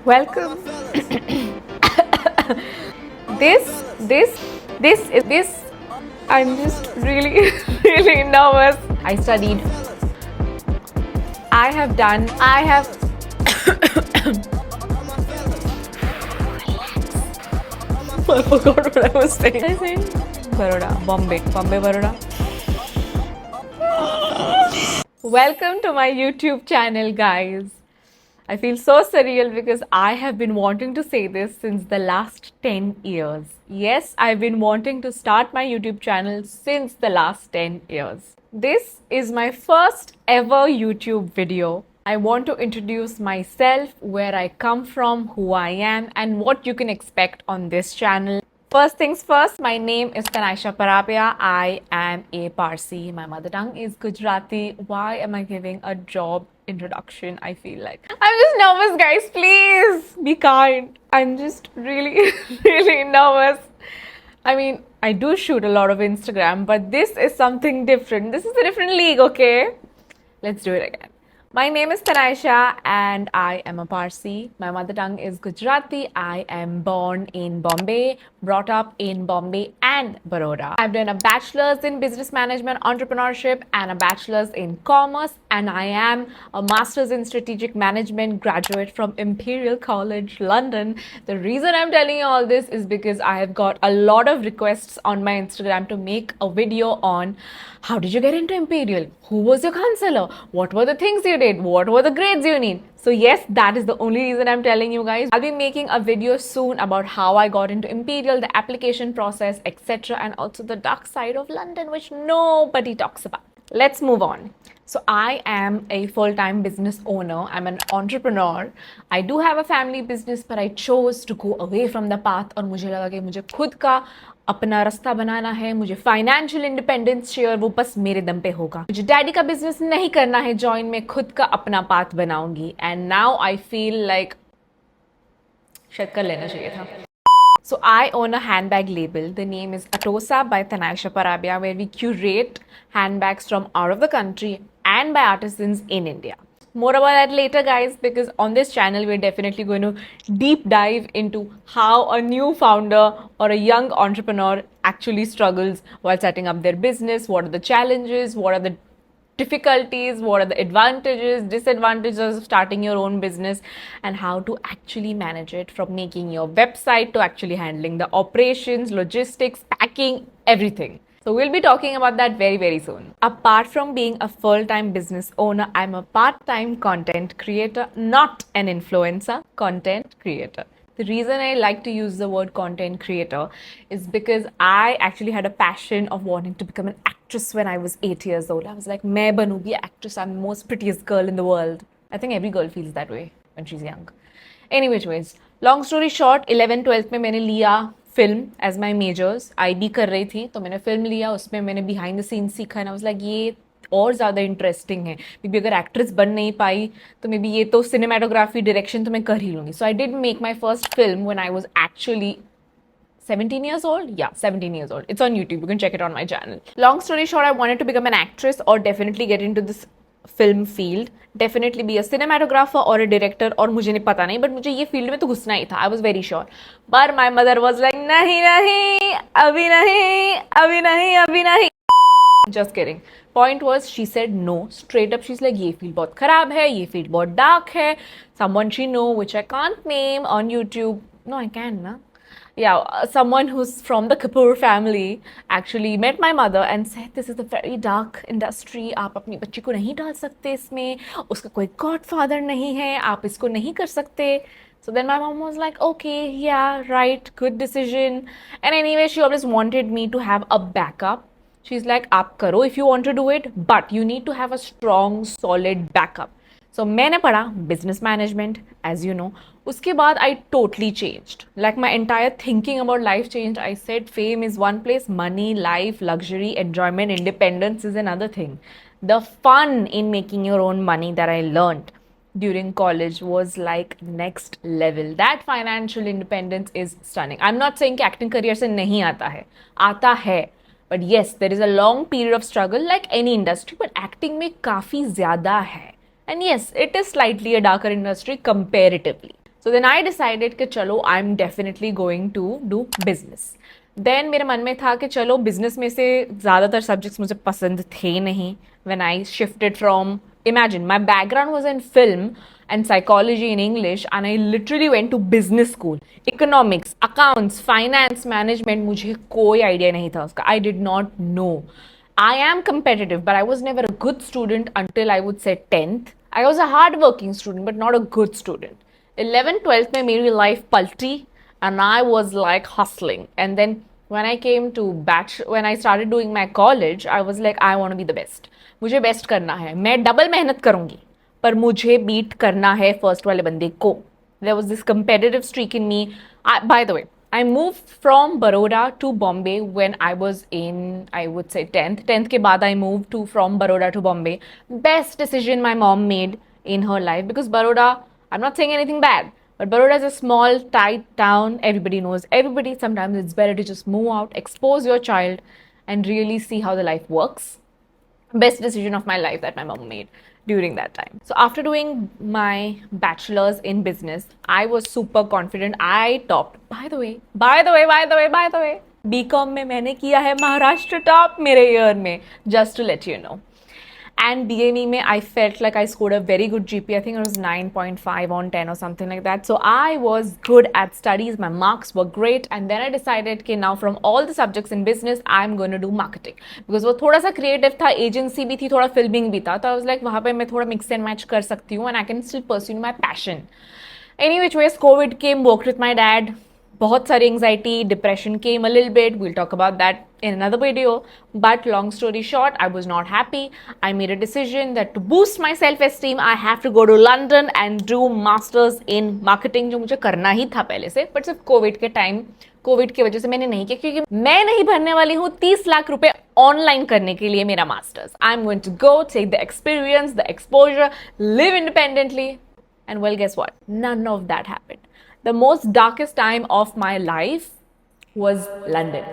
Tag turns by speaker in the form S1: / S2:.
S1: Welcome. this. I'm just really, really nervous. I studied. I have done. I have. I forgot what I was saying. I saying Baroda, Bombay, Baroda. Welcome to my YouTube channel, guys. I feel so surreal because I have been wanting to say this since the last 10 years. Yes, I've been wanting to start my YouTube channel since the last 10 years. This is my first ever YouTube video. I want to introduce myself, where I come from, who I am, and what you can expect on this channel. First things first, my name is Tanaisha Parapia. I am a Parsi. My mother tongue is Gujarati. Why am I giving a job introduction? I feel like I'm just nervous, guys. Please be kind. I'm just really, really nervous. I mean, I do shoot a lot of Instagram, but this is something different. This is a different league, okay? Let's do it again. My name is Tanaisha and I am a Parsi. My mother tongue is Gujarati. I am born in Bombay, brought up in Bombay and Baroda. I've done a bachelor's in business management, entrepreneurship and a bachelor's in commerce, and I am a master's in strategic management graduate from Imperial College, London. The reason I'm telling you all this is because I have got a lot of requests on my Instagram to make a video on how did you get into Imperial? Who was your counselor? What were the things you did? What were the grades you need? So yes, that is the only reason I'm telling you guys. I'll be making a video soon about how I got into Imperial, the application process, etc. and also the dark side of London, which nobody talks about. Let's move on. So I am a full-time business owner. I'm an entrepreneur. I do have a family business, but I chose to go away from the path और मुझे लगा कि मुझे खुद का अपना रास्ता बनाना है, मुझे फाइनेंशियल इंडिपेंडेंस चाहिए और वो बस मेरे दम पे होगा. मुझे डैडी का बिजनेस नहीं करना है जॉइन, में खुद का अपना पाथ बनाऊंगी. And now I feel like शायद कर लेना चाहिए था. So I own a handbag label. The name is Atosa by Tanaisha Parapia, where we curate handbags from out of the country and by artisans in India. More about that later, guys, because on this channel we're definitely going to deep dive into how a new founder or a young entrepreneur actually struggles while setting up their business. What are the challenges? What are the difficulties? What are the advantages, disadvantages of starting your own business, and how to actually manage it, from making your website to actually handling the operations, logistics, packing, everything. So we'll be talking about that very, very soon. Apart from being a full-time business owner, I'm a part-time content creator, not an influencer, content creator. The reason I like to use the word content creator is because I actually had a passion of wanting to become an actress when I was 8 years old. I was like, मैं बनूंगी actress, I'm the most prettiest girl in the world. I think every girl feels that way when she's young. Anyways, long story short, 11th 12th में मैंने लिया film as my majors. IB कर रही थी तो मैंने film लिया, उसमें मैंने बिहाइंड द सीन सीखा एंड आई वाज लाइक ये और ज़्यादा इंटरेस्टिंग है. मे बी अगर एक्ट्रेस बन नहीं पाई तो मे बी ये तो सिनेमाटोग्राफी डायरेक्शन तो मैं कर ही लूँगी. So I did make my first film when I was actually 17 years old? Yeah, 17 years old. It's on YouTube. You can check it on my channel. Long story short, I wanted to become an actress or definitely get into this film field. Definitely be a cinematographer or a director, और मुझे नहीं पता नहीं, but मुझे ये field में तो घुसना ही था. I was very sure. But my mother was like, नहीं नहीं, अभी नहीं, अभी नहीं, अभी नहीं. Just kidding. Point was, she said no. Straight up, she's like, ये फील्ड बहुत खराब है, ये फील्ड बहुत डार्क है. Someone she know, which I can't name on YouTube. No, I can, na? Yeah, someone who's from the Kapoor family actually met my mother and said, this is a very dark industry. आप अपनी बच्ची को नहीं डाल सकते इसमें, उसका कोई godfather नहीं है, आप इसको नहीं कर सकते. So then my mom was like, okay, yeah, right, good decision. And anyway, she always wanted me to have a backup. She's like, आप करो if you want to do it, but you need to have a strong, solid backup. So मैंने पढ़ा business management, as you know. उसके बाद I totally changed. Like my entire thinking about life changed. I said fame is one place, money, life, luxury, enjoyment, independence is another thing. The fun in making your own money that I learned during college was like next level. That financial independence is stunning. I'm not saying कि acting career से नहीं आता है. आता है. But yes, there is a long period of struggle like any industry, but acting में काफ़ी ज़्यादा है. And yes, it is slightly a darker industry comparatively. So then I decided कि चलो I'm definitely going to do business. Then मेरे मन में था कि चलो business में से ज़्यादातर subjects मुझे पसंद थे नहीं. When I shifted from, imagine my background was in film and psychology in English, and I literally went to business school. Economics, accounts, finance, management, मुझे कोई idea नहीं था उसका. I did not know. I am competitive, but I was never a good student until I would say 10th. I was a hard-working student, but not a good student. 11th, 12th में मेरी life पलटी, and I was like hustling. And then when I came to when I started doing my college, I was like, I want to be the best. मुझे best करना है, मैं double मेहनत करूंगी, पर मुझे बीट करना है फर्स्ट वाले बंदे को. There was this competitive streak in me. By the way, I moved from Baroda to Bombay when I was in, I would say 10th. 10th के बाद I moved from Baroda to Bombay. Best decision my mom made in her life, because Baroda, I'm not saying anything bad, but Baroda is a small, tight town. Everybody knows everybody. Sometimes it's better to just move out, expose your child, and really see how the life works. Best decision of my life that my mom made during that time. So after doing my bachelor's in business, I was super confident. I topped. By the way, BCom में मैंने किया है Maharashtra top मेरे year में, just to let you know. And BME में I felt like I scored a very good GPA. I think it was 9.5 on 10 or something like that. So I was good at studies. My marks were great. And then I decided कि now from all the subjects in business, I'm going to do marketing. Because वो थोड़ा सा creative था, agency भी थी, थोड़ा filming भी था. तो I was like, वहाँ पे मैं थोड़ा mix and match कर सकती हूँ, and I can still pursue my passion. Any which ways, COVID came, worked with my dad. बहुत सारी anxiety, depression came a little bit. We'll talk about that in another video. But long story short, I was not happy. I made a decision that to boost my self-esteem, I have to go to London and do masters in marketing, जो मुझे करना ही था पहले से. But सिर्फ Covid के time, Covid की वजह से मैंने नहीं किया, क्योंकि मैं नहीं भरने वाली हूँ 30 लाख रुपए ऑनलाइन करने के लिए मेरा masters. I am going to go, take the experience, the exposure, live independently. And well, guess what? None of that happened. The most darkest time of my life was London.